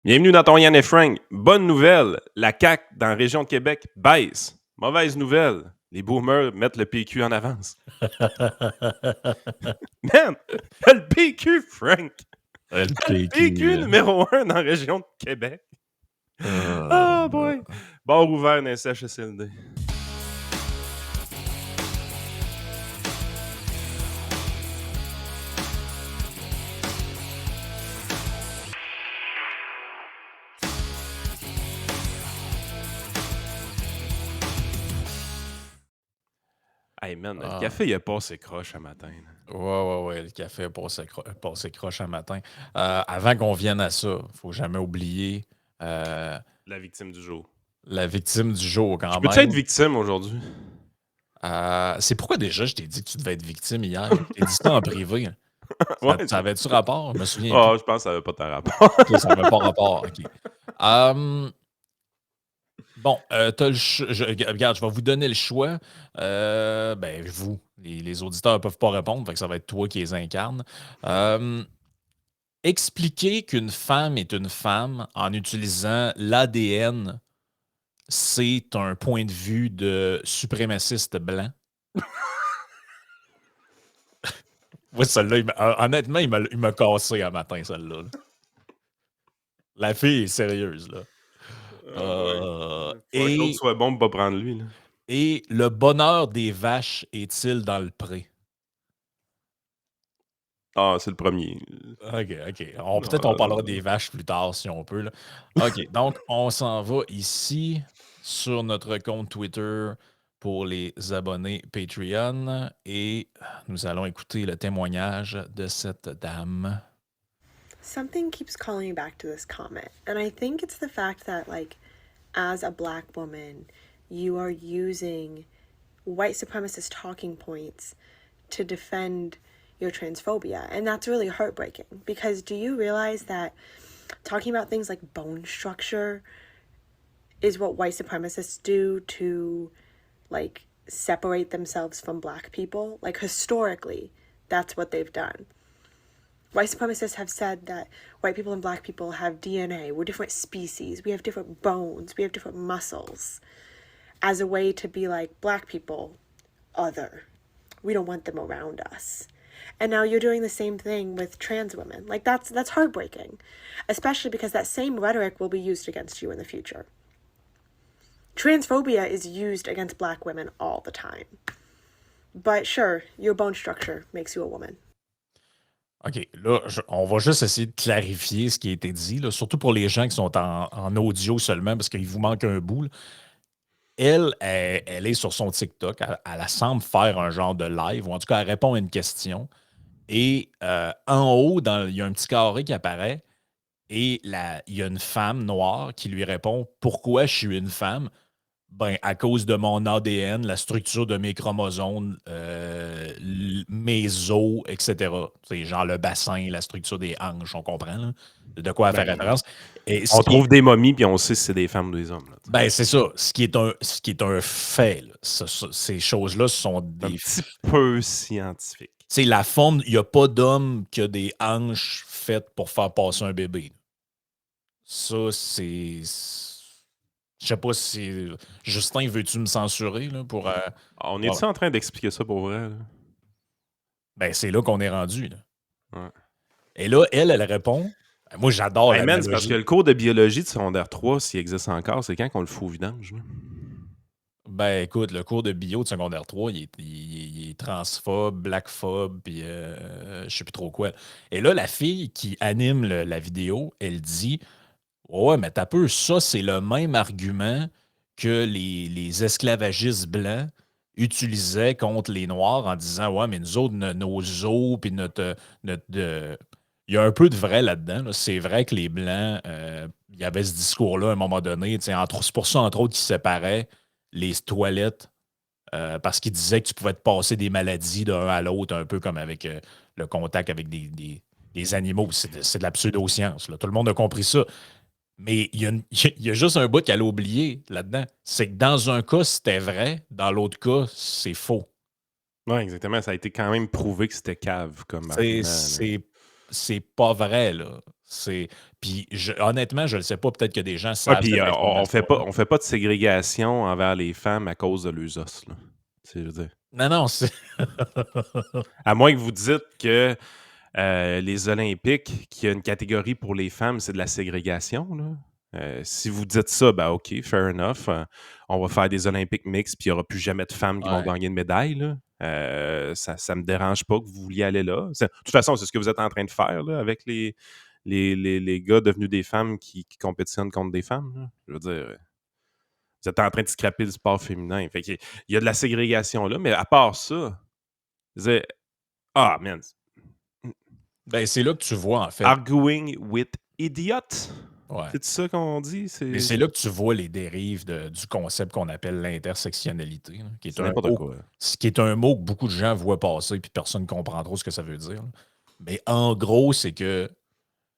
Bienvenue dans ton Yann et Frank. Bonne nouvelle, la CAQ dans la région de Québec baisse. Mauvaise nouvelle, les boomers mettent le PQ en avance. Man, le PQ, Frank! Le Le PQ. PQ numéro 1 dans la région de Québec. Oh boy! Bar ouvert dans les CHSLD. Hey man, le café il a passé croche un matin. là. Ouais, le café a passé croche un matin. Avant qu'on vienne à ça, faut jamais oublier La victime du jour. la victime du jour Je quand peux-tu être même. victime aujourd'hui? C'est pourquoi déjà je t'ai dit que tu devais être victime hier. Je t'ai dit ça en privé. Ouais, Ça avait-tu rapport? Je me souviens plus. oh, je pense que ça n'avait pas de rapport. Ok, ça n'avait pas rapport. OK. Bon, regarde, je vais vous donner le choix. Vous, les auditeurs ne peuvent pas répondre, fait que ça va être toi qui les incarne. Expliquer qu'une femme est une femme en utilisant l'ADN, c'est un point de vue de suprémaciste blanc. Moi, celle-là, honnêtement, il m'a cassé un matin, celle-là. Là. La fille est sérieuse, là. Faudrait que l'autre soit bon pour pas prendre lui. Là. Et le bonheur des vaches est-il dans le pré? Ah, c'est le premier. OK. Peut-être on parlera des vaches plus tard si on peut. Là. OK, donc on s'en va ici sur notre compte Twitter pour les abonnés Patreon et nous allons écouter le témoignage de cette dame. Something keeps calling me back to this comment, and I think it's the fact that, like, as a black woman, you are using white supremacist talking points to defend your transphobia, and that's really heartbreaking, because do you realize that talking about things like bone structure is what white supremacists do to, like, separate themselves from black people? Like, historically, that's what they've done. White supremacists have said that white people and black people have DNA. We're different species. We have different bones. We have different muscles. As a way to be like, black people, other. We don't want them around us. And now you're doing the same thing with trans women. Like, that's heartbreaking. Especially because that same rhetoric will be used against you in the future. Transphobia is used against black women all the time. But sure, your bone structure makes you a woman. OK, là, on va juste essayer de clarifier ce qui a été dit, là, surtout pour les gens qui sont en audio seulement, parce qu'il vous manque un bout. Là. Elle est sur son TikTok. Elle semble faire un genre de live, ou en tout cas, elle répond à une question. Et en haut, il y a un petit carré qui apparaît. Et il y a une femme noire qui lui répond « Pourquoi je suis une femme? » Ben, à cause de mon ADN, la structure de mes chromosomes, mes os, etc. C'est genre le bassin, la structure des hanches, on comprend là, de quoi elle fait référence. Et On trouve des momies puis on sait si c'est des femmes ou des hommes. Là, ben, c'est ça. Ce qui est un fait. Là. Ces choses-là sont des... Un petit peu scientifique. C'est la forme... Il n'y a pas d'homme qui a des hanches faites pour faire passer un bébé. Ça, c'est... Je sais pas si... Justin, veux-tu me censurer là, pour... On est-tu en train d'expliquer ça pour vrai? Là? Ben, c'est là qu'on est rendu. Là. Ouais. Et là, elle répond... Moi, j'adore Hey, man, c'est parce l'analogie. que le cours de biologie de secondaire 3, s'il existe encore, c'est quand qu'on le fout au vidange? Là? Ben, écoute, le cours de bio de secondaire 3, il est transphobe, blackphobe, puis je sais plus trop quoi. Et là, la fille qui anime la vidéo, elle dit ouais, mais t'as peu, ça, c'est le même argument que les esclavagistes blancs utilisaient contre les Noirs en disant ouais, mais nous autres, nos os, puis il y a un peu de vrai là-dedans. Là. C'est vrai que les Blancs, il y avait ce discours-là à un moment donné. C'est pour ça, entre autres, qu'ils séparaient les toilettes parce qu'ils disaient que tu pouvais te passer des maladies d'un à l'autre, un peu comme avec le contact avec des animaux. C'est de la pseudo-science. Là. Tout le monde a compris ça. Mais il y a juste un bout qu'elle a oublié là-dedans. C'est que dans un cas, c'était vrai. Dans l'autre cas, c'est faux. Oui, exactement. Ça a été quand même prouvé que c'était cave comme argument. C'est pas vrai, là. Puis honnêtement, je ne le sais pas, peut-être que des gens Ouais, savent puis cette information. on fait pas de ségrégation envers les femmes à cause de leurs os, là. Je veux dire. Non, c'est. À moins que vous dites que les Olympiques, qu'il y a une catégorie pour les femmes, c'est de la ségrégation, là. Si vous dites ça, ben OK, fair enough. On va faire des Olympiques mixtes, puis il n'y aura plus jamais de femmes qui vont Ouais. gagner une médaille, là. Ça me dérange pas que vous vouliez aller là. De toute façon, c'est ce que vous êtes en train de faire, là, avec les gars devenus des femmes qui compétitionnent contre des femmes, là. Je veux dire, vous êtes en train de scraper le sport féminin. Fait qu'il y a de la ségrégation là, mais à part ça, je veux dire, ah, man, Ben, c'est là que tu vois, en fait. arguing with idiots. Ouais. C'est ça qu'on dit? Mais c'est là que tu vois les dérives du concept qu'on appelle l'intersectionnalité, là, qui est C'est un n'importe mot, quoi. qui est un mot que beaucoup de gens voient passer, puis personne ne comprend trop ce que ça veut dire, là. Mais en gros, c'est que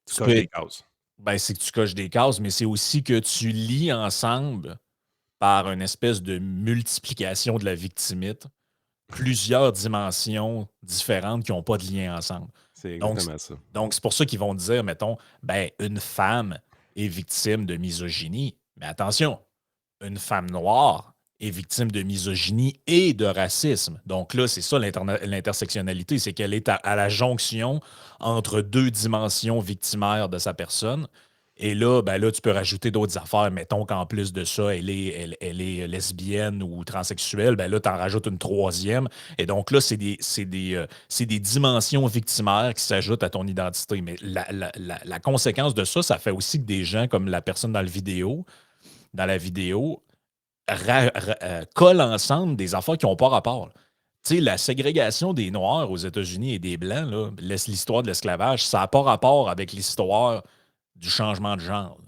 Tu tu coches peux des cases. ben, c'est que tu coches des cases, mais c'est aussi que tu lis ensemble, par une espèce de multiplication de la victimite, plusieurs dimensions différentes qui n'ont pas de lien ensemble. C'est Donc, exactement ça. Donc, c'est pour ça qu'ils vont dire, mettons, ben, une femme est victime de misogynie. Mais attention, une femme noire est victime de misogynie et de racisme. Donc là, c'est ça l'intersectionnalité, c'est qu'elle est à la jonction entre deux dimensions victimaires de sa personne. Et là, ben là, tu peux rajouter d'autres affaires. Mettons qu'en plus de ça, elle est lesbienne ou transsexuelle. Ben là, tu en rajoutes une troisième. Et donc là, c'est des dimensions victimaires qui s'ajoutent à ton identité. Mais la conséquence de ça, ça fait aussi que des gens comme la personne dans la vidéo, collent ensemble des affaires qui n'ont pas rapport. Tu sais, la ségrégation des Noirs aux États-Unis et des Blancs, là, l'histoire de l'esclavage, ça n'a pas rapport avec l'histoire du changement de genre.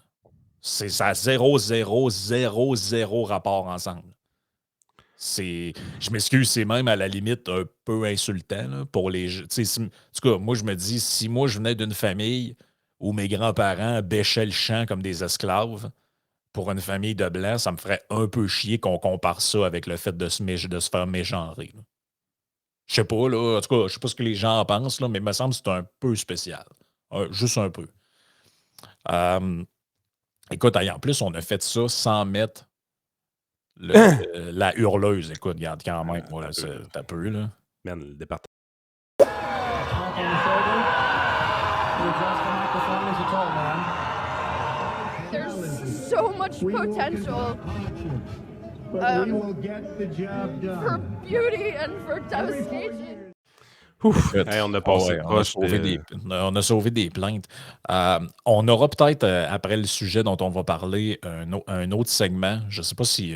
Ça a zéro, zéro, zéro, zéro rapport ensemble. Je m'excuse, c'est même à la limite un peu insultant là, pour les gens. En tout cas, moi, je me dis, si moi, je venais d'une famille où mes grands-parents bêchaient le champ comme des esclaves, pour une famille de Blancs, ça me ferait un peu chier qu'on compare ça avec le fait de se faire mégenrer, là. Je sais pas, là. En tout cas, je sais pas ce que les gens en pensent, là, mais il me semble que c'est un peu spécial. Juste un peu. Écoute, en plus, on a fait ça sans mettre la hurleuse. Écoute, regarde quand même, moi, là, c'est un peu, là. Man, le département. There's so much potential for beauty and for devastation. Ouf, hey, on a passé proche on a sauvé des plaintes. On aura peut-être, après le sujet dont on va parler, un autre segment. Je ne sais pas si...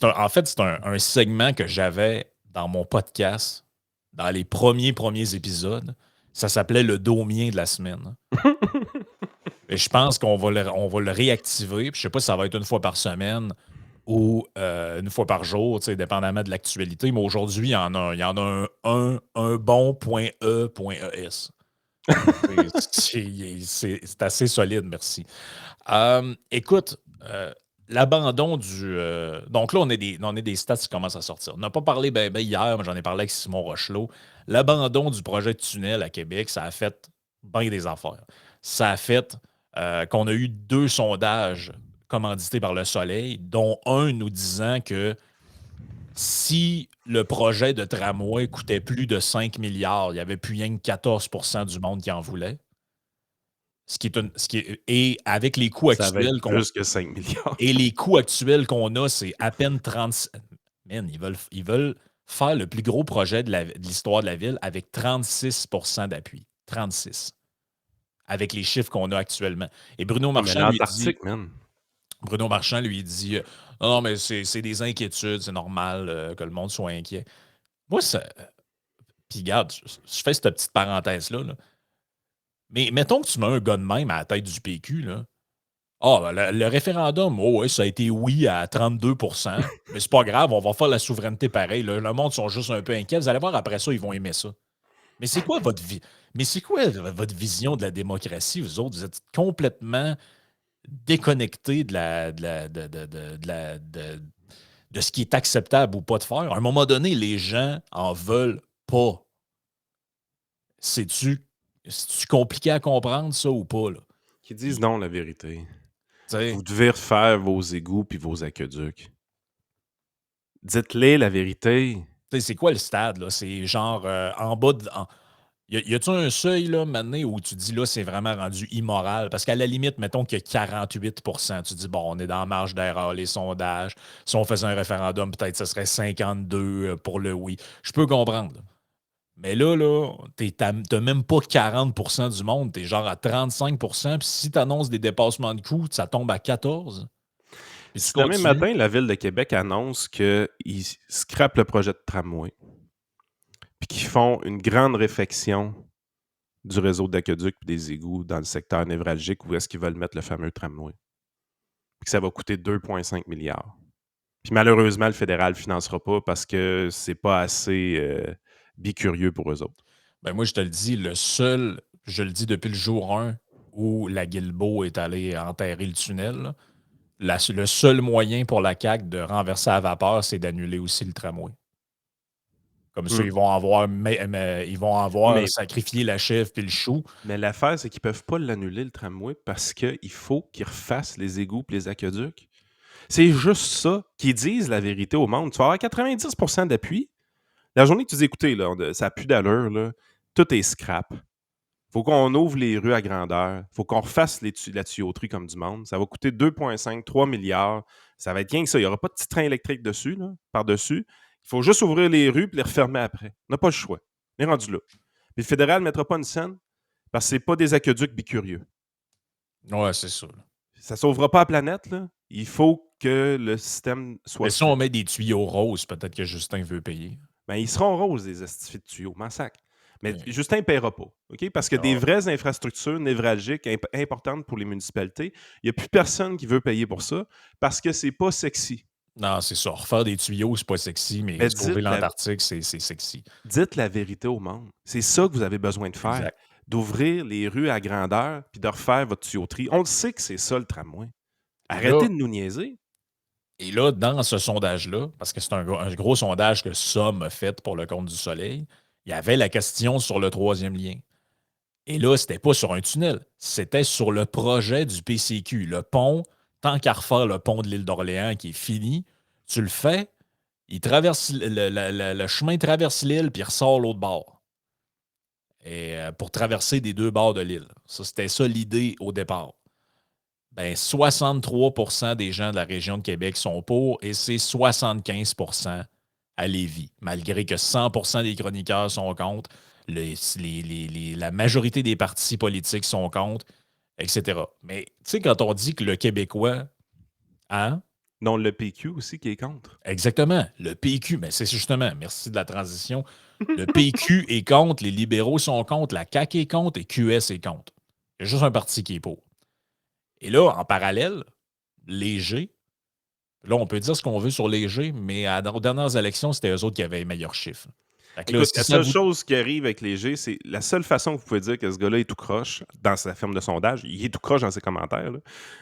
en fait, c'est un segment que j'avais dans mon podcast, dans les premiers épisodes. Ça s'appelait le Domien de la semaine. Et je pense qu'on va le réactiver. Puis je ne sais pas si ça va être une fois par semaine ou une fois par jour, dépendamment de l'actualité. Mais aujourd'hui, il y en a un bon .e.es. C'est assez solide, merci. Écoute, l'abandon du... donc là, on a des stats qui commencent à sortir. On n'a pas parlé hier, mais j'en ai parlé avec Simon Rochelot. L'abandon du projet de tunnel à Québec, ça a fait bien des affaires. Ça a fait qu'on a eu 2 sondages commandité par Le Soleil, dont un nous disant que si le projet de tramway coûtait plus de 5 milliards, il n'y avait plus rien que 14 du monde qui en voulait. Et avec les coûts actuels plus que 5 milliards. Et les coûts actuels qu'on a, c'est à peine 30. Man, ils veulent faire le plus gros projet de l'histoire de la ville avec 36 d'appui. 36. Avec les chiffres qu'on a actuellement. Et Bruno Marchand lui dit... Bruno Marchand lui dit non, mais c'est des inquiétudes, c'est normal que le monde soit inquiet. Moi, ça. Puis, regarde, je fais cette petite parenthèse-là. Là. Mais mettons que tu mets un gars de même à la tête du PQ, là. Le référendum, ouais, ça a été oui à 32 %, mais c'est pas grave, on va faire la souveraineté pareil. Là. Le monde sont juste un peu inquiets. Vous allez voir, après ça, ils vont aimer ça. Mais c'est quoi votre vision de la démocratie, vous autres? Vous êtes complètement déconnecté de ce qui est acceptable ou pas de faire. À un moment donné, les gens en veulent pas. C'est-tu compliqué à comprendre, ça, ou pas? Là? Qui disent non la vérité. Tu sais, Vous devez refaire vos égouts puis vos aqueducs. Dites-les la vérité. tu sais, c'est quoi le stade, là? C'est genre en bas de. Y a-tu un seuil, là, maintenant, où tu dis, là, c'est vraiment rendu immoral? Parce qu'à la limite, mettons qu'il y a 48 tu dis, bon, on est dans la marge d'erreur, les sondages. Si on faisait un référendum, peut-être ce serait 52 pour le oui. Je peux comprendre. Là. Mais là, t'as même pas 40 du monde, t'es genre à 35 puis si t'annonces des dépassements de coûts, ça tombe à 14. Puis tu Si demain continues. matin, la Ville de Québec annonce qu'ils scrapent le projet de tramway puis qu'ils font une grande réfection du réseau d'aqueducs et des égouts dans le secteur névralgique où est-ce qu'ils veulent mettre le fameux tramway. Puis que ça va coûter 2,5 milliards. Puis malheureusement, le fédéral ne financera pas parce que c'est pas assez bicurieux pour eux autres. Ben moi, je te le dis, je le dis depuis le jour 1 où la Guilbeault est allée enterrer le tunnel, là, le seul moyen pour la CAQ de renverser à vapeur, c'est d'annuler aussi le tramway. Comme ça, ils vont avoir Mais- sacrifié la chèvre puis le chou. Mais l'affaire, c'est qu'ils ne peuvent pas l'annuler, le tramway, parce qu'il faut qu'ils refassent les égouts et les aqueducs. C'est juste ça qu'ils disent la vérité au monde. Tu vas avoir 90% d'appui. La journée que tu dis, écoutez, là, ça n'a plus d'allure, là, tout est scrap. Faut qu'on ouvre les rues à grandeur. Faut qu'on refasse la tuyauterie comme du monde. Ça va coûter 2,5, 3 milliards. Ça va être rien que ça. Il n'y aura pas de petit train électrique dessus, là, par-dessus. Il faut juste ouvrir les rues et les refermer après. On n'a pas le choix. On est rendu là. Puis le fédéral ne mettra pas une scène parce que ce n'est pas des aqueducs bicurieux. Ouais, c'est ça. Là. Ça ne sauvera pas la planète, là. Il faut que le système soit Mais si on met des tuyaux roses, peut-être que Justin veut payer. Ben, ils seront roses, les astifiés de tuyaux, m'en sac. Mais Ouais. Justin ne paiera pas. OK? Parce que Ah. des vraies infrastructures névralgiques importantes pour les municipalités, il n'y a plus personne qui veut payer pour ça parce que c'est pas sexy. Non, c'est ça. Refaire des tuyaux, c'est pas sexy, mais Mais sauver dites la- l'Antarctique, c'est sexy. Dites la vérité au monde. C'est ça que vous avez besoin de faire. Exact. D'ouvrir les rues à grandeur puis de refaire votre tuyauterie. On le sait que c'est ça le tramway. Et Arrêtez là- de nous niaiser. Et là, dans ce sondage-là, parce que c'est un gros sondage que Somme a fait pour le compte du Soleil, il y avait la question sur le troisième lien. Et là, c'était pas sur un tunnel, c'était sur le projet du PCQ. Le pont, tant qu'à refaire le pont de l'île d'Orléans qui est fini, tu le fais, il traverse le chemin traverse l'île puis il ressort l'autre bord. Et pour traverser des deux bords de l'île. Ça, c'était ça l'idée au départ. Ben, 63 des gens de la région de Québec sont pour et c'est 75 à Lévis, malgré que 100 des chroniqueurs sont contre, la majorité des partis politiques sont contre, etc. Mais tu sais, quand on dit que le Québécois, hein? Non, le PQ aussi qui est contre. Exactement, le PQ, mais c'est justement, merci de la transition, le PQ est contre, les libéraux sont contre, la CAQ est contre et QS est contre. Il y a juste un parti qui est pour. Et là, en parallèle, Léger, là, on peut dire ce qu'on veut sur Léger, mais aux dernières élections, c'était eux autres qui avaient les meilleurs chiffres. Fait que là, Écoute, si la ça seule vous- chose qui arrive avec Léger, c'est la seule façon que vous pouvez dire que ce gars-là est tout croche dans sa firme de sondage. Il est tout croche dans ses commentaires, là.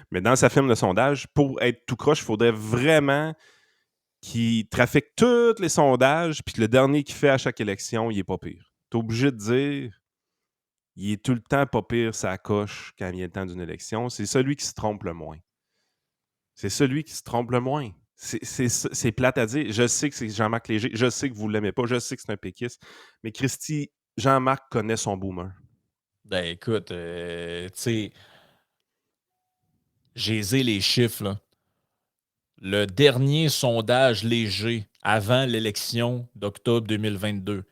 Mais dans sa firme de sondage, pour être tout croche, il faudrait vraiment qu'il trafique tous les sondages, puis que le dernier qu'il fait à chaque élection, il est pas pire. T'es obligé de dire, il est tout le temps pas pire, ça coche quand il y a le temps d'une élection. C'est celui qui se trompe le moins. C'est celui qui se trompe le moins. C'est plate à dire. Je sais que c'est Jean-Marc Léger. Je sais que vous ne l'aimez pas. Je sais que c'est un péquiste. Mais Christy, Jean-Marc connaît son boomer. Ben écoute, tu sais, j'ai les chiffres, là. Le dernier sondage Léger avant l'élection d'octobre 2022,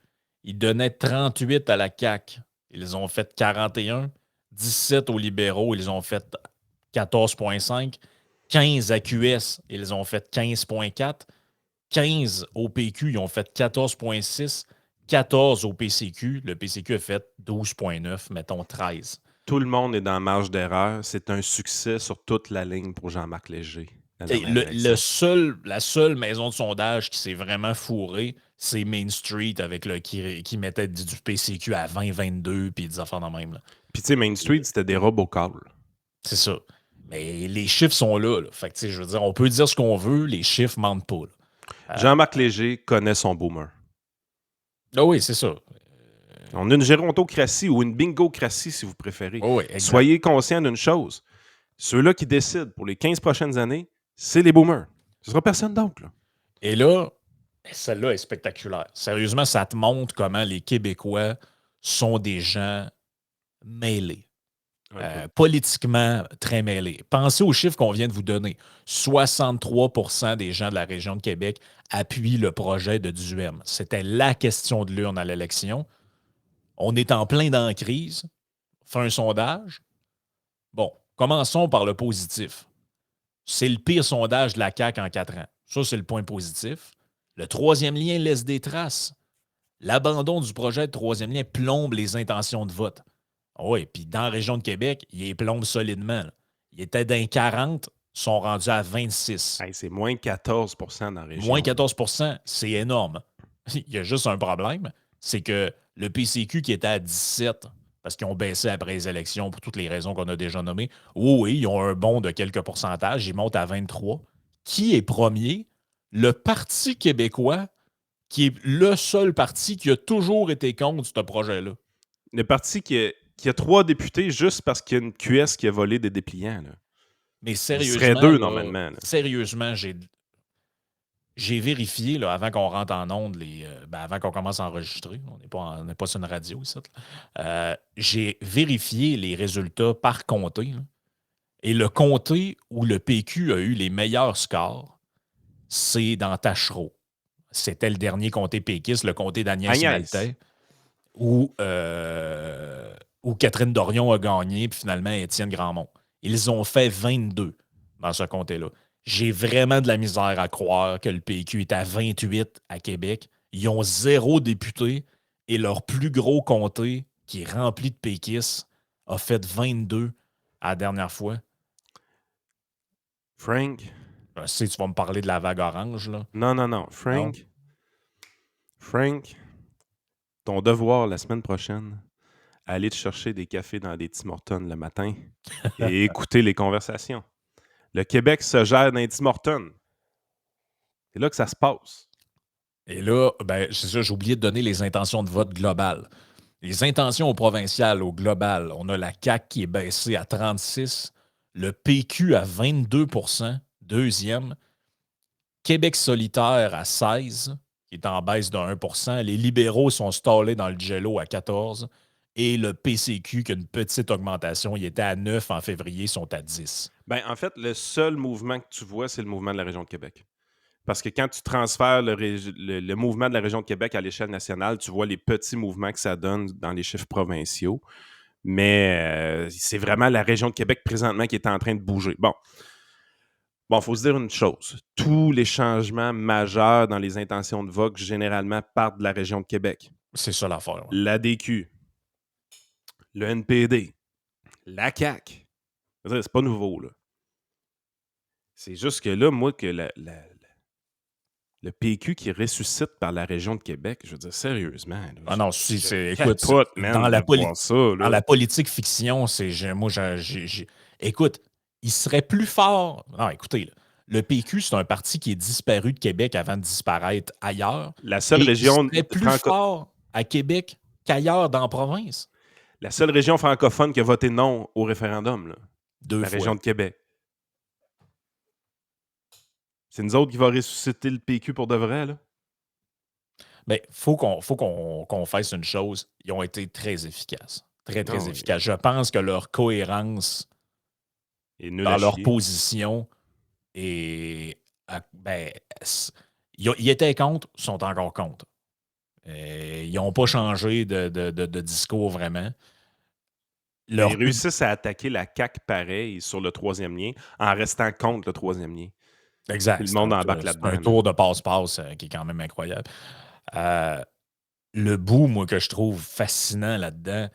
il donnait 38 à la CAQ. Ils ont fait 41. 17 aux libéraux, ils ont fait 14,5. 15 à QS, ils ont fait 15,4. 15 au PQ, ils ont fait 14,6. 14 au PCQ, le PCQ a fait 12,9, mettons 13. Tout le monde est dans la marge d'erreur. C'est un succès sur toute la ligne pour Jean-Marc Léger. La seule maison de sondage qui s'est vraiment fourrée, c'est Main Street avec qui mettait du PCQ à 20-22 puis des affaires de même. Là. Puis tu sais, Main Street, c'était des robocalls. C'est ça. Mais les chiffres sont là. Fait que, je veux dire, on peut dire ce qu'on veut, les chiffres mentent pas. Jean-Marc Léger connaît son boomer. Ah oui, c'est ça. On a une gérontocratie ou une bingocratie, si vous préférez. Oh oui, exact. Soyez conscients d'une chose. Ceux-là qui décident pour les 15 prochaines années, c'est les boomers. Ce sera personne d'autre. Là. Et là, celle-là est spectaculaire. Sérieusement, ça te montre comment les Québécois sont des gens mêlés. Politiquement très mêlés. Pensez aux chiffres qu'on vient de vous donner. 63% des gens de la région de Québec appuient le projet de Duhem. C'était la question de l'urne à l'élection. On est en plein dans la crise. Fait un sondage. Bon, commençons par le positif. C'est le pire sondage de la CAQ en 4 ans. Ça, c'est le point positif. Le troisième lien laisse des traces. L'abandon du projet de troisième lien plombe les intentions de vote. Oui, puis dans la région de Québec, il les plombe solidement. Là. Il était d'un 40, sont rendus à 26. Hey, c'est moins 14 % dans la région. Moins 14 %, c'est énorme. Il y a juste un problème, c'est que le PCQ qui était à 17, parce qu'ils ont baissé après les élections pour toutes les raisons qu'on a déjà nommées, oui, ils ont un bond de quelques pourcentages, ils montent à 23. Qui est premier? Le Parti québécois, qui est le seul parti qui a toujours été contre ce projet-là. Le parti qui a 3 députés juste parce qu'il y a une QS qui a volé des dépliants. Là. Mais sérieusement, il serait 2 là, normalement. Là. Sérieusement, j'ai vérifié là, avant qu'on rentre en ondes, avant qu'on commence à enregistrer. On n'est pas sur une radio ici. J'ai vérifié les résultats par comté. Là, et le comté où le PQ a eu les meilleurs scores, c'est dans Tachereau. C'était le dernier comté péquiste, le comté d'Agnès Maltais, où Catherine Dorion a gagné, puis finalement Étienne Grandmont. Ils ont fait 22 dans ce comté-là. J'ai vraiment de la misère à croire que le PQ est à 28 à Québec. Ils ont 0 député et leur plus gros comté, qui est rempli de péquistes, a fait 22 à la dernière fois. Frank? Je sais, tu vas me parler de la vague orange, là. Non. Frank, ton devoir la semaine prochaine, aller te chercher des cafés dans des Tim Hortons le matin et écouter les conversations. Le Québec se gère dans les Tim Hortons. C'est là que ça se passe. Et là, c'est ça, j'ai oublié de donner les intentions de vote globales. Les intentions au provincial, au global, on a la CAQ qui est baissée à 36, le PQ à 22 %, deuxième, Québec solitaire à 16, qui est en baisse de 1 %, les libéraux sont stallés dans le jello à 14, et le PCQ qui a une petite augmentation, il était à 9 en février, ils sont à 10. En fait, le seul mouvement que tu vois, c'est le mouvement de la région de Québec. Parce que quand tu transfères le mouvement de la région de Québec à l'échelle nationale, tu vois les petits mouvements que ça donne dans les chiffres provinciaux. Mais c'est vraiment la région de Québec présentement qui est en train de bouger. Bon, il faut se dire une chose. Tous les changements majeurs dans les intentions de vote, généralement, partent de la région de Québec. C'est ça l'affaire. Ouais. L'ADQ, le NPD, la CAQ. C'est pas nouveau, là. C'est juste que là, moi, que le PQ qui ressuscite par la région de Québec, je veux dire, sérieusement. Là, non, écoute, dans la politique fiction, écoute, il serait plus fort. Non, écoutez, là, le PQ, c'est un parti qui est disparu de Québec avant de disparaître ailleurs. La seule région. Il serait plus fort à Québec qu'ailleurs dans la province. La seule région francophone qui a voté non au référendum, là. La région de Québec. C'est nous autres qui va ressusciter le PQ pour de vrai, là? Faut qu'on fasse une chose. Ils ont été très efficaces. Très, très efficaces. Je pense que leur cohérence dans leur position est... ils étaient contre, ils sont encore contre. Ils n'ont pas changé de discours vraiment. Ils réussissent à attaquer la CAQ pareil sur le troisième lien en restant contre le troisième lien. Exact. Le monde embarque là-dedans. C'est un tour de passe-passe qui est quand même incroyable. Le bout, moi, que je trouve fascinant là-dedans,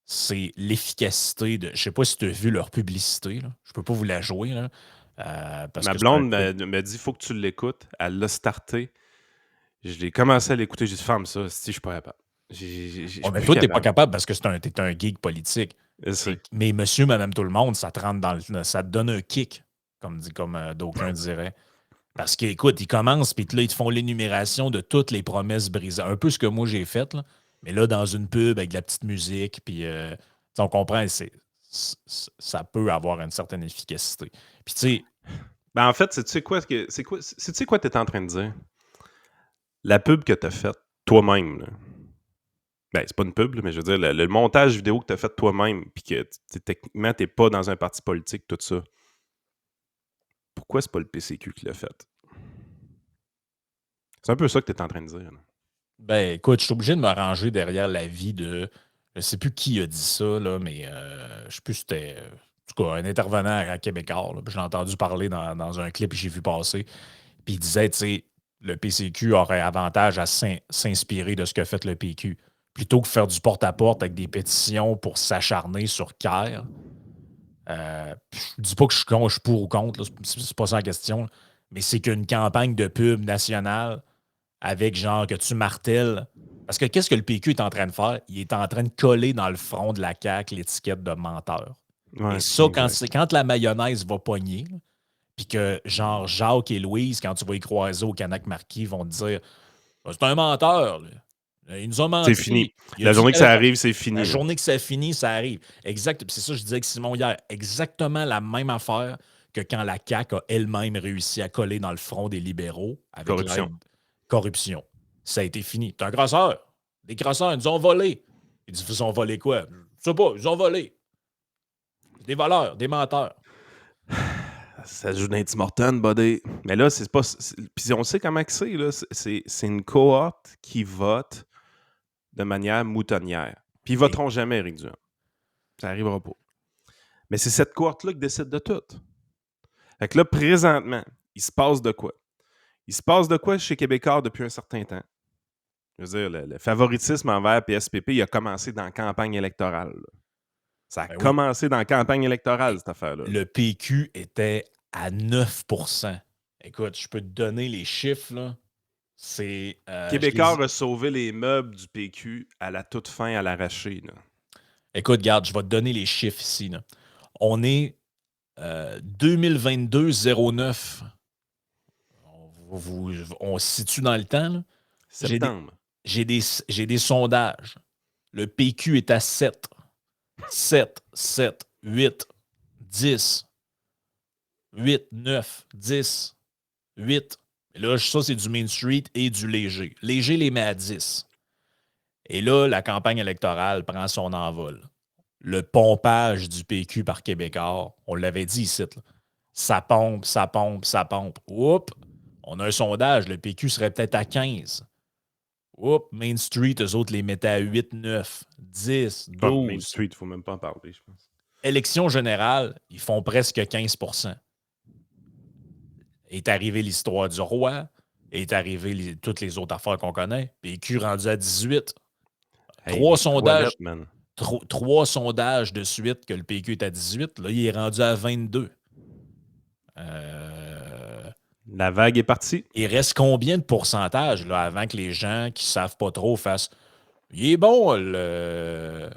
c'est l'efficacité de... Je sais pas si tu as vu leur publicité. Là. Je peux pas vous la jouer. Là, Ma blonde me dit, il faut que tu l'écoutes. Elle l'a starté. Je l'ai commencé à l'écouter. J'ai dit, ferme ça. Si je suis pas capable. Mais toi, tu n'es pas capable parce que t'es un geek politique. Mais monsieur, madame, tout le monde, ça te rentre ça te donne un kick, comme d'aucuns diraient. Parce qu'écoute, ils commencent, puis là, ils te font l'énumération de toutes les promesses brisées. Un peu ce que moi j'ai fait, là. Mais là, dans une pub avec de la petite musique, puis on comprend, ça peut avoir une certaine efficacité. Puis tu sais, Ben en fait, c'est quoi tu sais quoi t'es en train de dire? La pub que t'as faite toi-même, là. Ben, c'est pas une pub, là, mais je veux dire, le montage vidéo que t'as fait toi-même, puis que techniquement, t'es pas dans un parti politique, tout ça. Pourquoi c'est pas le PCQ qui l'a fait? C'est un peu ça que t'es en train de dire. Là. ben écoute, je suis obligé de me ranger derrière l'avis de. Je sais plus qui a dit ça, là, mais je sais plus si c'était. En tout cas, un intervenant à Québécois. Là, puis je l'ai entendu parler dans un clip que j'ai vu passer. Puis il disait, tu sais, le PCQ aurait avantage à s'inspirer de ce que fait le PQ. Plutôt que faire du porte-à-porte avec des pétitions pour s'acharner sur Caire. Je dis pas que je suis pour ou contre, là, c'est pas ça la question. Là, mais c'est qu'une campagne de pub nationale avec genre que tu martèles. Parce que qu'est-ce que le PQ est en train de faire? Il est en train de coller dans le front de la CAQ l'étiquette de menteur. Ouais, Et ça, exact. quand la mayonnaise va pogner, là, puis que genre Jacques et Louise, quand tu vas y croiser au Canac Marquis, vont te dire ah, c'est un menteur, là. Il nous a C'est fini. menti. Il a La dit journée que qu'elle ça allait arrive, c'est la fini. Là. journée que ça finit, ça arrive. Exact. Puis c'est ça que je disais avec Simon hier. Exactement la même affaire que quand la CAQ a elle-même réussi à coller dans le front des libéraux avec Corruption. l'aide corruption. Ça a été fini. T'es un grasseur. Des grasseurs, ils nous ont volé. Ils disent, ils ont volé quoi? Je sais pas, ils ont volé. Des voleurs, des menteurs. Ça joue d'un Tim Hortons, buddy. Mais là, c'est pas. Puis on sait comment que c'est, là. C'est une cohorte qui vote de manière moutonnière. Puis ils voteront jamais Éric Duhem. Ça n'arrivera pas. Mais c'est cette cohorte-là qui décide de tout. Fait que là, présentement, il se passe de quoi? Il se passe de quoi chez Québécois depuis un certain temps? Je veux dire, le favoritisme envers PSPP, il a commencé dans la campagne électorale. Là. Ça a Ben oui. commencé dans la campagne électorale, cette affaire-là. Le PQ était à 9 Écoute, je peux te donner les chiffres, là. C'est. Québécois a sauvé les meubles du PQ à la toute fin, à l'arraché. Là. Écoute, regarde, je vais te donner les chiffres ici. Là. On est 2022-09. On se situe dans le temps. Là. Septembre. J'ai des sondages. Le PQ est à 7. 7, 7, 8, 10, 8, 9, 10, 8. Et là, ça, c'est du Main Street et du léger. Léger les met à 10. Et là, la campagne électorale prend son envol. Le pompage du PQ par Québécois, on l'avait dit ici, là. Ça pompe, ça pompe, ça pompe. Oups, on a un sondage, le PQ serait peut-être à 15. Oups, Main Street, eux autres les mettaient à 8, 9, 10, 12. Main Street, il ne faut même pas en parler, je pense. Élection générale, ils font presque 15 Est arrivée l'histoire du roi, est arrivé toutes les autres affaires qu'on connaît. PQ rendu à 18. Trois sondages de suite que le PQ est à 18. Là, il est rendu à 22. La vague est partie. Il reste combien de pourcentage là, avant que les gens qui ne savent pas trop fassent « Il est bon, le... »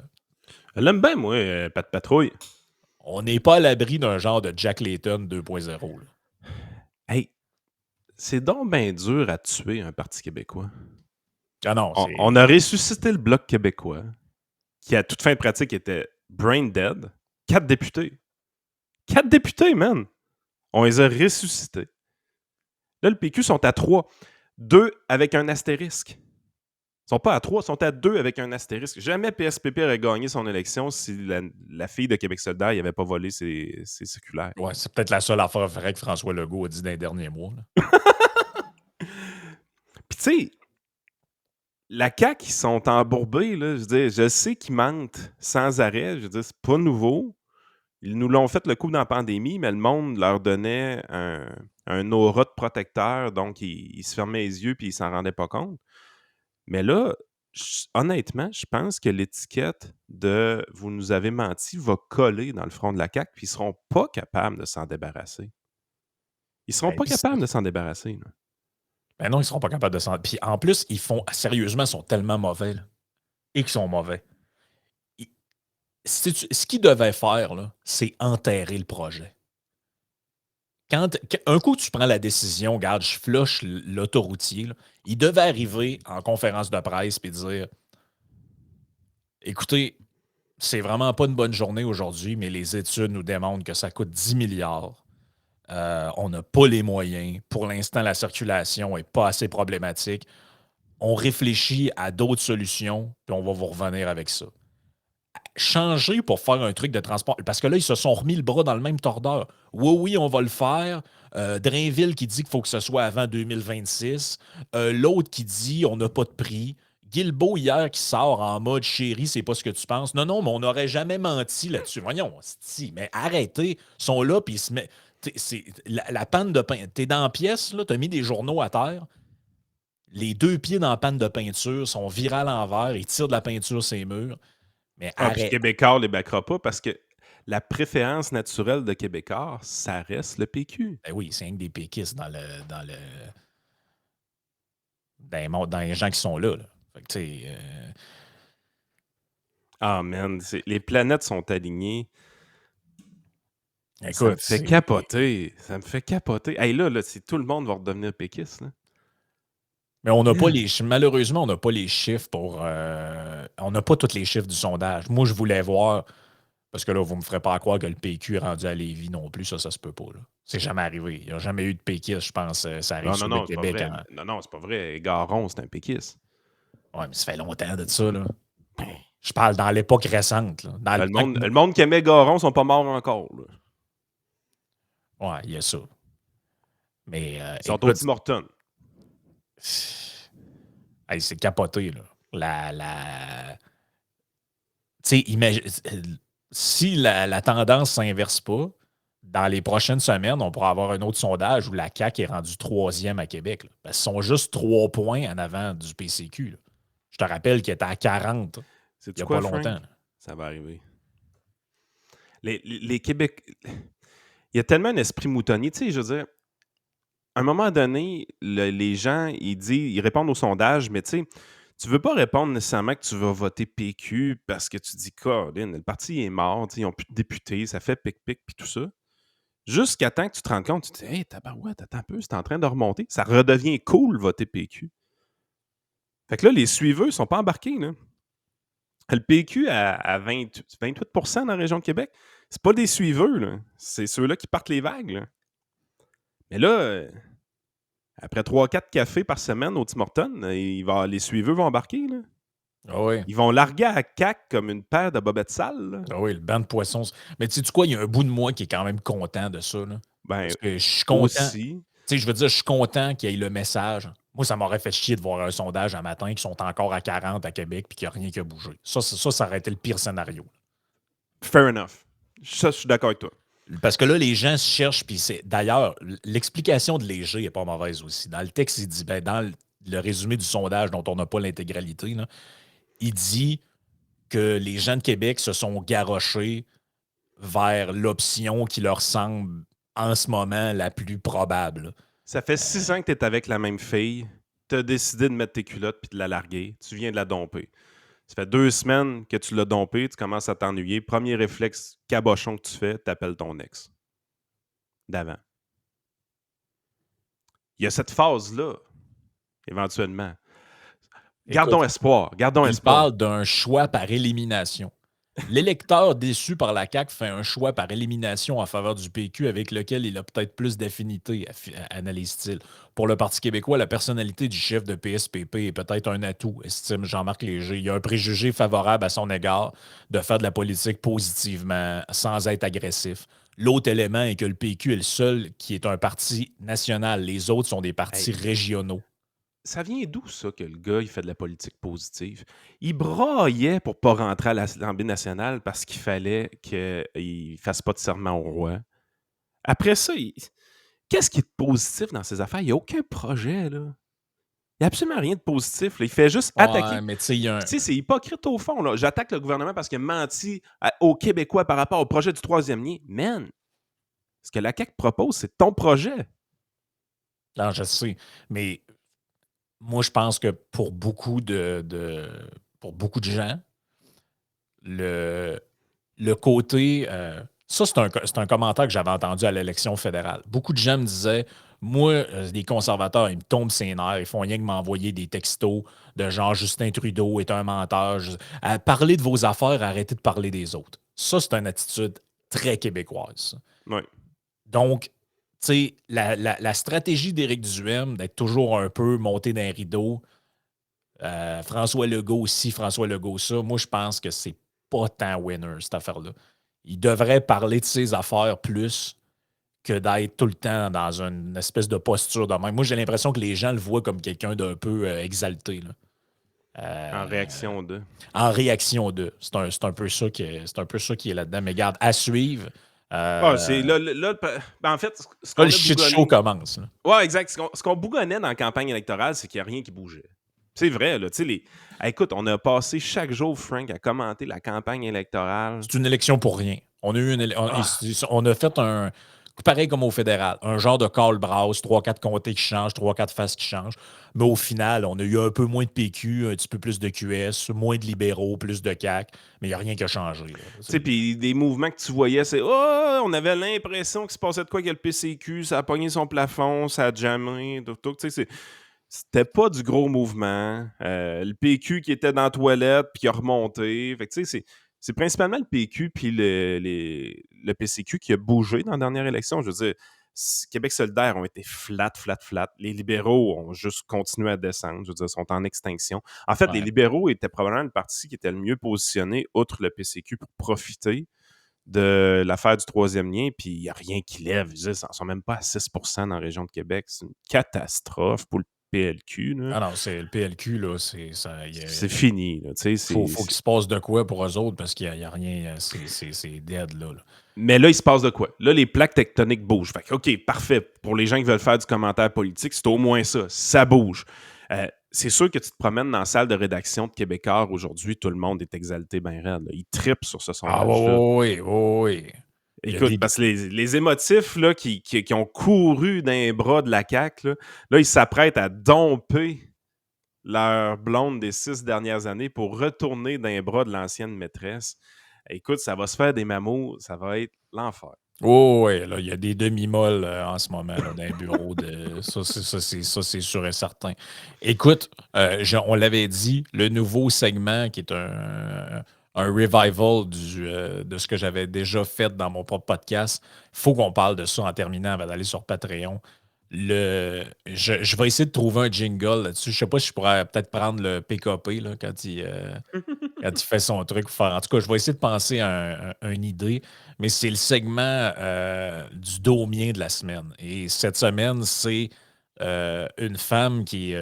Elle l'aime bien, moi, Pat Patrouille. On n'est pas à l'abri d'un genre de Jack Layton 2.0. Là. Hey, c'est donc bien dur à tuer un Parti québécois. Ah non, on a ressuscité le Bloc québécois, qui à toute fin de pratique était brain dead. 4 députés. 4 députés, man! On les a ressuscités. Là, le PQ sont à 3. 2 avec un astérisque. Ils sont pas à 3, ils sont à 2 avec un astérisque. Jamais PSPP aurait gagné son élection si la fille de Québec solidaire n'avait pas volé ses circulaires. Ouais, c'est peut-être la seule affaire vraie que François Legault a dit dans les derniers mois. Puis tu sais, la CAQ, ils sont embourbés. Là, je sais qu'ils mentent sans arrêt. Je veux dire, c'est pas nouveau. Ils nous l'ont fait le coup dans la pandémie, mais le monde leur donnait un aura de protecteur, donc ils se fermaient les yeux puis ils s'en rendaient pas compte. Mais là, honnêtement, je pense que l'étiquette de « vous nous avez menti » va coller dans le front de la CAQ, puis ils seront pas capables de s'en débarrasser. Ils seront pas capables de s'en débarrasser. Là. Ben non, ils seront pas capables de s'en... Puis en plus, sérieusement, ils sont tellement mauvais. Là, et qu'ils sont mauvais. Ce qu'ils devaient faire, là, c'est enterrer le projet. Un coup, tu prends la décision, regarde, je flush l'autoroutier, là, il devait arriver en conférence de presse et dire Écoutez, c'est vraiment pas une bonne journée aujourd'hui, mais les études nous démontrent que ça coûte 10 milliards. On n'a pas les moyens. Pour l'instant, la circulation n'est pas assez problématique. On réfléchit à d'autres solutions, puis on va vous revenir avec ça. Changer pour faire un truc de transport. Parce que là, ils se sont remis le bras dans le même tordeur. Oui, on va le faire. Drainville qui dit qu'il faut que ce soit avant 2026. L'autre qui dit on n'a pas de prix. Guilbeault hier qui sort en mode chérie, c'est pas ce que tu penses. Non, mais on n'aurait jamais menti là-dessus. Voyons, mais arrêtez. Ils sont là, puis ils se mettent. C'est la panne de peinture. T'es dans la pièce, là, t'as mis des journaux à terre. Les 2 pieds dans la panne de peinture sont virés à l'envers, ils tirent de la peinture sur les murs. Mais Puis Québécois les backera pas parce que la préférence naturelle de Québécois, ça reste le PQ. Ben oui, c'est un des péquistes dans les gens qui sont là. Fait que, tu sais, Ah, man, les planètes sont alignées. Ça me écoute, fait capoter. Ça me fait capoter. Hey, là, tout le monde va redevenir péquiste. Là. mais on n'a pas malheureusement, on n'a pas les chiffres pour. On n'a pas tous les chiffres du sondage. Moi, je voulais voir, parce que là, vous ne me ferez pas croire que le PQ est rendu à Lévis non plus. Ça se peut pas. Là. C'est jamais arrivé. Il n'y a jamais eu de péquiste, je pense. Ça arrive sur le c'est pas Québec. vrai. Non, c'est pas vrai. Garon, c'est un péquiste. Oui, mais ça fait longtemps de ça. Là. Je parle dans l'époque récente. Là. Dans le monde qui aimait Garon sont pas morts encore. Oui, il y a ça. Mais, ils sont au Tim Hortons. Hey, c'est capoté, là. Tu sais, imagine. Si la tendance ne s'inverse pas, dans les prochaines semaines, on pourra avoir un autre sondage où la CAQ est rendue 3e à Québec. Là. Parce qu'ils sont juste 3 points en avant du PCQ. Là. Je te rappelle qu'il était à 40 il n'y a pas longtemps. Ça va arriver. Les Québec... Il y a tellement un esprit moutonnier. Tu sais, je veux dire, à un moment donné, les gens, ils répondent au sondage, mais tu sais, tu veux pas répondre nécessairement que tu vas voter PQ parce que tu dis, Colin, le parti est mort, ils n'ont plus de députés, ça fait pic-pic, puis tout ça. Jusqu'à temps que tu te rends compte, tu te dis, hey, tabarouette, attends un peu, c'est en train de remonter. Ça redevient cool voter PQ. Fait que là, les suiveux ne sont pas embarqués. Là. Le PQ à 28 dans la région de Québec, c'est pas des suiveux, là. C'est ceux-là qui partent les vagues. Là. Mais là, après 3-4 cafés par semaine au Tim Hortons, les suiveux vont embarquer. Là. Ah oui. Ils vont larguer à CAQ comme une paire de bobettes sales. Là. Ah oui, le banc de poissons. Mais tu sais quoi, il y a un bout de moi qui est quand même content de ça. Là. Ben, parce que je suis content. Aussi. Tu sais, je veux dire, je suis content qu'il y ait le message. Moi, ça m'aurait fait chier de voir un sondage un matin qui sont encore à 40 à Québec puis qu'il n'y a rien qui a bougé. Ça aurait été le pire scénario. Fair enough. Ça, je suis d'accord avec toi. Parce que là, les gens se cherchent, puis c'est. D'ailleurs, l'explication de Léger n'est pas mauvaise aussi. Dans le texte, il dit, dans le résumé du sondage dont on n'a pas l'intégralité, là, il dit que les gens de Québec se sont garrochés vers l'option qui leur semble en ce moment la plus probable. Ça fait 6 ans que tu es avec la même fille. Tu as décidé de mettre tes culottes puis de la larguer. Tu viens de la domper. Ça fait 2 semaines que tu l'as dompée. Tu commences à t'ennuyer. Premier réflexe cabochon que tu fais, tu appelles ton ex. D'avant. Il y a cette phase-là, éventuellement. Gardons espoir. Il parle d'un choix par élimination. L'électeur déçu par la CAQ fait un choix par élimination en faveur du PQ avec lequel il a peut-être plus d'affinité, analyse-t-il. Pour le Parti québécois, la personnalité du chef de PSPP est peut-être un atout, estime Jean-Marc Léger. Il y a un préjugé favorable à son égard de faire de la politique positivement, sans être agressif. L'autre élément est que le PQ est le seul qui est un parti national. Les autres sont des partis régionaux. Ça vient d'où, ça, que le gars, il fait de la politique positive? Il braillait pour pas rentrer à l'Assemblée nationale parce qu'il fallait qu'il ne fasse pas de serment au roi. Après ça, qu'est-ce qui est de positif dans ses affaires? Il n'y a aucun projet, là. Il n'y a absolument rien de positif. Là. Il fait juste attaquer. Mais tu sais, c'est hypocrite au fond. Là. J'attaque le gouvernement parce qu'il a menti aux Québécois par rapport au projet du troisième lien. Man, ce que la CAQ propose, c'est ton projet. Non, je sais. Mais moi, je pense que pour beaucoup de gens, le côté... ça, c'est un commentaire que j'avais entendu à l'élection fédérale. Beaucoup de gens me disaient Moi, les conservateurs, ils me tombent ses nerfs. Ils font rien que m'envoyer des textos de genre Justin Trudeau est un menteur. Parlez de vos affaires, arrêtez de parler des autres. Ça, c'est une attitude très québécoise. Ouais. Donc, tu sais, la stratégie d'Éric Duhem d'être toujours un peu monté dans les rideaux, François Legault aussi, François Legault ça, moi, je pense que c'est pas tant winner, cette affaire-là. Il devrait parler de ses affaires plus que d'être tout le temps dans une espèce de posture de même. Moi, j'ai l'impression que les gens le voient comme quelqu'un d'un peu exalté. Là. En réaction de. En réaction de. C'est un peu ça qui est là-dedans. Mais regarde, à suivre. C'est là, en fait, ce qu'on Là, le a shit bougonné- show commence. Là. Ouais, exact. Ce qu'on bougonnait dans la campagne électorale, c'est qu'il n'y a rien qui bougeait. C'est vrai, là. Tu sais, écoute, on a passé chaque jour, Frank, à commenter la campagne électorale. C'est une élection pour rien. On a eu on a fait un. Pareil comme au fédéral, un genre de call browse, 3-4 comtés qui changent, 3-4 faces qui changent. Mais au final, on a eu un peu moins de PQ, un petit peu plus de QS, moins de libéraux, plus de CAQ, mais il n'y a rien qui a changé. Tu sais, puis des mouvements que tu voyais, c'est on avait l'impression qu'il se passait de quoi que le PCQ, ça a pogné son plafond, ça a jammé, tout. Tu sais, c'était pas du gros mouvement. Le PQ qui était dans la toilette puis qui a remonté. Fait que tu sais, c'est principalement le PQ puis le PCQ qui a bougé dans la dernière élection. Je veux dire, Québec solidaire ont été flat. Les libéraux ont juste continué à descendre. Je veux dire, sont en extinction. En fait, les libéraux étaient probablement le parti qui était le mieux positionné, outre le PCQ, pour profiter de l'affaire du troisième lien, puis il n'y a rien qui lève. Ils ne sont même pas à 6% dans la région de Québec. C'est une catastrophe pour le PLQ. Là. Ah non, c'est le PLQ, là, c'est fini. Là, faut qu'il se passe de quoi pour eux autres, parce qu'il n'y a rien, c'est dead, là. Mais là, il se passe de quoi? Là, les plaques tectoniques bougent. Fait que, OK, parfait. Pour les gens qui veulent faire du commentaire politique, c'est au moins ça. Ça bouge. C'est sûr que tu te promènes dans la salle de rédaction de Québécois aujourd'hui, tout le monde est exalté ben raide. Ils trippent sur ce sondage-là. Oui. Écoute, parce que les émotifs là, qui ont couru dans les bras de la CAQ, là ils s'apprêtent à domper leur blonde des 6 dernières années pour retourner dans les bras de l'ancienne maîtresse. Écoute, ça va se faire des mamours, ça va être l'enfer. Oui, là, il y a des demi-molles en ce moment là, dans les bureaux. Ça, c'est sûr et certain. Écoute, on l'avait dit, le nouveau segment qui est un revival de ce que j'avais déjà fait dans mon propre podcast, il faut qu'on parle de ça en terminant avant d'aller sur Patreon. Je vais essayer de trouver un jingle là-dessus. Je sais pas si je pourrais peut-être prendre le PKP là, quand il fait son truc. En tout cas, je vais essayer de penser à une idée, mais c'est le segment du domien de la semaine. Et cette semaine, c'est une femme qui...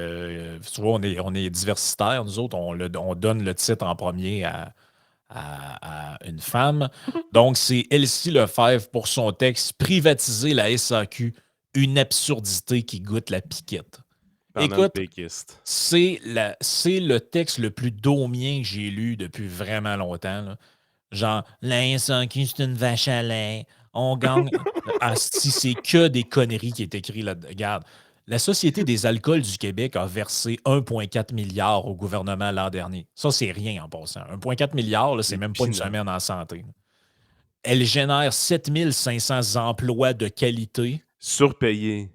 tu vois, on est diversitaire, nous autres. On donne le titre en premier à une femme. Donc, c'est Elsie Lefebvre pour son texte « Privatiser la SAQ ». Une absurdité qui goûte la piquette. Écoute, c'est le texte le plus domien que j'ai lu depuis vraiment longtemps. Là. Genre, la SAQ, c'est une vache à lait. On gagne. Si c'est que des conneries qui est écrit là. Regarde, la Société des alcools du Québec a versé 1,4 milliard au gouvernement l'an dernier. Ça, c'est rien en passant. 1,4 milliard, là, c'est même pas une semaine en santé. Elle génère 7500 emplois de qualité. Surpayé.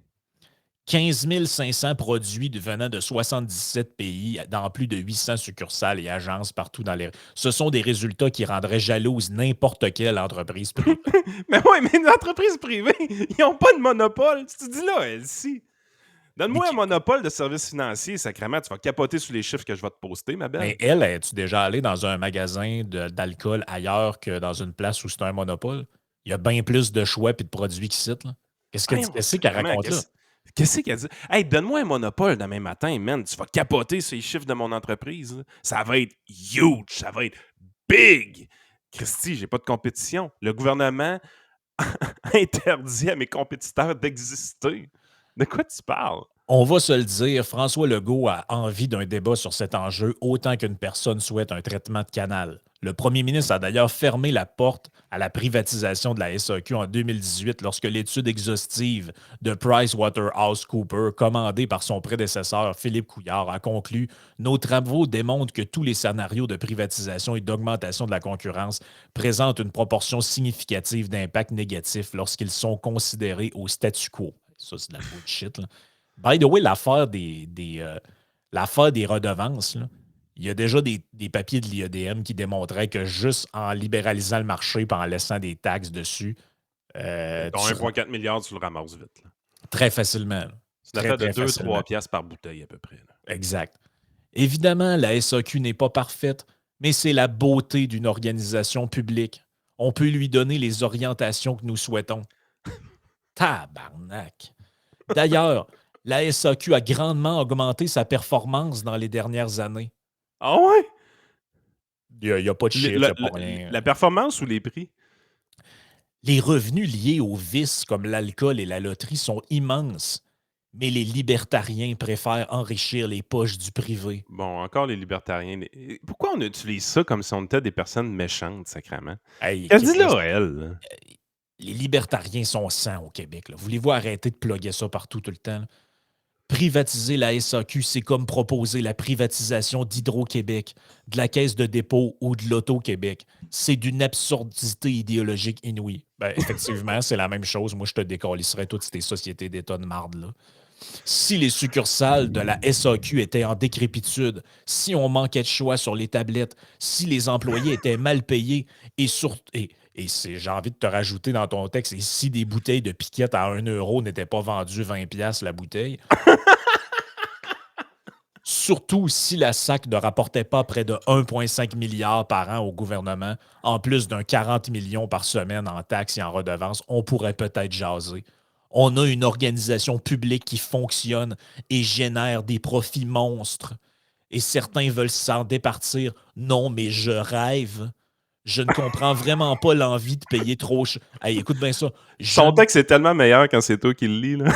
15 500 produits venant de 77 pays dans plus de 800 succursales et agences partout dans les... Ce sont des résultats qui rendraient jalouse n'importe quelle entreprise privée. Mais oui, mais les entreprises privées, ils n'ont pas de monopole. Tu te dis là, Elsie. Donne-moi un monopole de services financiers, sacrément, tu vas capoter sur les chiffres que je vais te poster, ma belle. Mais elle, es-tu déjà allé dans un magasin d'alcool ailleurs que dans une place où c'est un monopole? Il y a bien plus de choix et de produits qui citent, là. Qu'est-ce qu'elle raconte là? Qu'est-ce qu'elle dit? Hey, donne-moi un monopole demain matin, man. Tu vas capoter sur les chiffres de mon entreprise. Là. Ça va être huge. Ça va être big. Christy, j'ai pas de compétition. Le gouvernement interdit à mes compétiteurs d'exister. De quoi tu parles? On va se le dire, François Legault a envie d'un débat sur cet enjeu autant qu'une personne souhaite un traitement de canal. Le premier ministre a d'ailleurs fermé la porte à la privatisation de la SAQ en 2018 lorsque l'étude exhaustive de PricewaterhouseCoopers, commandée par son prédécesseur Philippe Couillard, a conclu « Nos travaux démontrent que tous les scénarios de privatisation et d'augmentation de la concurrence présentent une proportion significative d'impact négatif lorsqu'ils sont considérés au statu quo. » Ça, c'est de la bullshit. Là. By the way, l'affaire l'affaire des redevances, là, il y a déjà des papiers de l'IEDM qui démontraient que juste en libéralisant le marché et en laissant des taxes dessus, Ton 1,4 milliard, tu le ramasses vite. Là. très facilement. Là. C'est une affaire de 2-3 piastres par bouteille à peu près. Là. Exact. Évidemment, la SAQ n'est pas parfaite, mais c'est la beauté d'une organisation publique. On peut lui donner les orientations que nous souhaitons. Tabarnak! D'ailleurs, la SAQ a grandement augmenté sa performance dans les dernières années. Ah ouais? Il n'y a pas de chiffre, il n'y a pas rien. La performance ou les prix? Les revenus liés aux vices comme l'alcool et la loterie sont immenses, mais les libertariens préfèrent enrichir les poches du privé. Bon, encore les libertariens. Pourquoi on utilise ça comme si on était des personnes méchantes, sacrément? Hey, Elle dit là, elle. Les libertariens sont sains au Québec. Là. Voulez-vous arrêter de plugger ça partout tout le temps? Là? Privatiser la SAQ, c'est comme proposer la privatisation d'Hydro-Québec, de la Caisse de dépôt ou de l'Auto-Québec. C'est d'une absurdité idéologique inouïe. Ben, effectivement, c'est la même chose. Moi, je te décalisserais toutes ces sociétés d'État de marde, là. Si les succursales de la SAQ étaient en décrépitude, si on manquait de choix sur les tablettes, si les employés étaient mal payés et j'ai envie de te rajouter dans ton texte, et si des bouteilles de piquette à 1 € n'étaient pas vendues 20 piastres la bouteille, surtout si la SAC ne rapportait pas près de 1,5 milliard par an au gouvernement, en plus d'un 40 millions par semaine en taxes et en redevances, on pourrait peut-être jaser. On a une organisation publique qui fonctionne et génère des profits monstres. Et certains veulent s'en départir. Non, mais je rêve. Je ne comprends vraiment pas l'envie de payer trop cher. Hey, écoute bien ça. Son texte est tellement meilleur quand c'est toi qui le lis, là.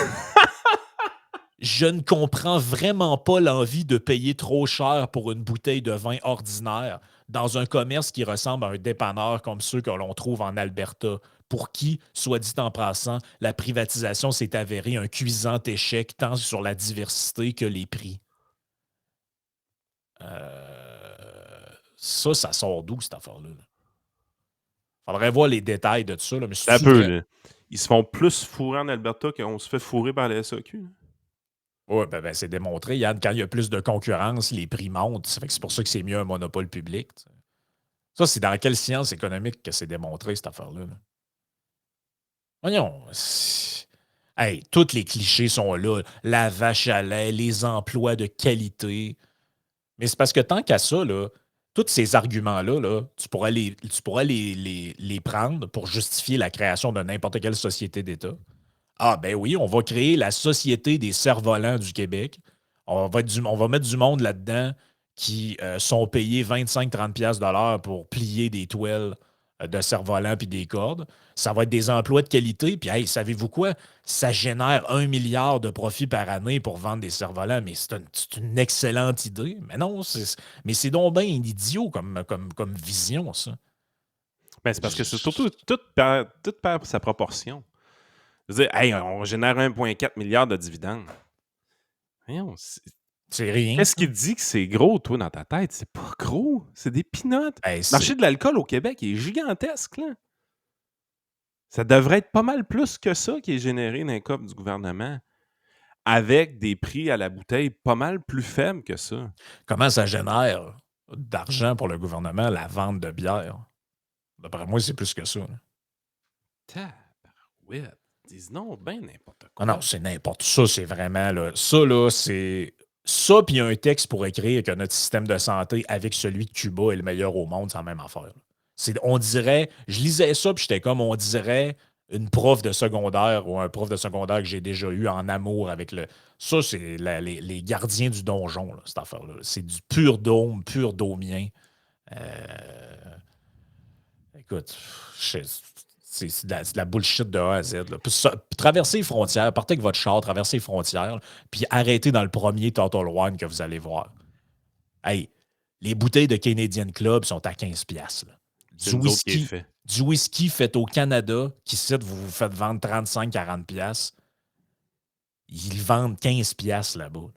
Je ne comprends vraiment pas l'envie de payer trop cher pour une bouteille de vin ordinaire dans un commerce qui ressemble à un dépanneur comme ceux que l'on trouve en Alberta, pour qui, soit dit en passant, la privatisation s'est avérée un cuisant échec tant sur la diversité que les prix. Ça sort d'où, cette affaire-là? Faudrait voir les détails de tout ça. Là, mais un peu, là. Ils se font plus fourrer en Alberta qu'on se fait fourrer par la SAQ. Oui, ben, c'est démontré. Yann, quand il y a plus de concurrence, les prix montent. Ça fait que c'est pour ça que c'est mieux un monopole public. T'sais. Ça, c'est dans quelle science économique que c'est démontré, cette affaire-là? Là? Voyons. Hey, tous les clichés sont là. La vache à lait, les emplois de qualité. Mais c'est parce que tant qu'à ça, là, tous ces arguments-là, là, tu pourrais les prendre pour justifier la création de n'importe quelle société d'État. Ah, ben oui, on va créer la Société des cerfs-volants du Québec. On va mettre du monde là-dedans qui sont payés 25-30$ de l'heure pour plier des toiles de cerfs-volants puis des cordes. Ça va être des emplois de qualité. Puis, hey, savez-vous quoi? Ça génère 1 milliard de profits par année pour vendre des cerfs-volants. Mais c'est une excellente idée. Mais non, c'est donc bien idiot comme vision, ça. Ben, c'est parce que c'est surtout tout perd sa proportion. Je veux dire, hey, on génère 1,4 milliard de dividendes. Voyons, c'est rien. Qu'est-ce qui te dit que c'est gros, toi, dans ta tête? C'est pas gros. C'est des peanuts. Hey, le marché de l'alcool au Québec il est gigantesque, là. Ça devrait être pas mal plus que ça qui est généré dans les COP du gouvernement, avec des prix à la bouteille pas mal plus faibles que ça. Comment ça génère d'argent pour le gouvernement, la vente de bière? D'après moi, c'est plus que ça. Tabarouette. Dis non, ben n'importe quoi. Non, c'est n'importe ça, c'est vraiment là. Ça, là, c'est. Ça, puis un texte pour écrire que notre système de santé avec celui de Cuba est le meilleur au monde, c'est la même affaire. On dirait. Je lisais ça, puis j'étais comme, on dirait une prof de secondaire ou un prof de secondaire que j'ai déjà eu en amour avec le. Ça, c'est les gardiens du donjon, là, cette affaire-là. C'est du pur dôme, pur domien. Écoute, c'est de la bullshit de A à Z. Là. Puis traversez les frontières, partez avec votre char, traversez les frontières, puis arrêtez dans le premier Total Wine que vous allez voir. Hey, les bouteilles de Canadian Club sont à 15$. Du whisky fait au Canada, qui cite, vous vous faites vendre 35-40$. Ils vendent 15$ là-bas.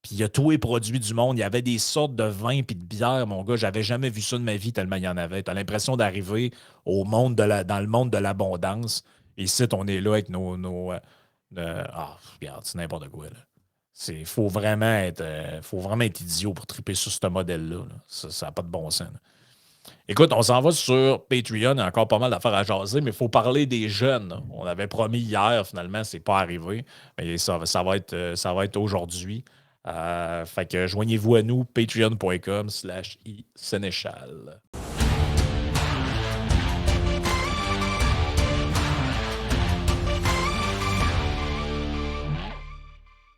Puis il y a tous les produits du monde. Il y avait des sortes de vins puis de bières, mon gars. J'avais jamais vu ça de ma vie tellement il y en avait. Tu as l'impression d'arriver dans le monde de l'abondance. Ici, on est là avec regarde, c'est n'importe quoi. Il faut vraiment être idiot pour triper sur ce modèle-là. Là. Ça n'a pas de bon sens. Là. Écoute, on s'en va sur Patreon. Il y a encore pas mal d'affaires à jaser, mais il faut parler des jeunes. Là. On avait promis hier, finalement, c'est pas arrivé. Mais ça va être aujourd'hui. Fait que joignez-vous à nous, patreon.com/isénéchal.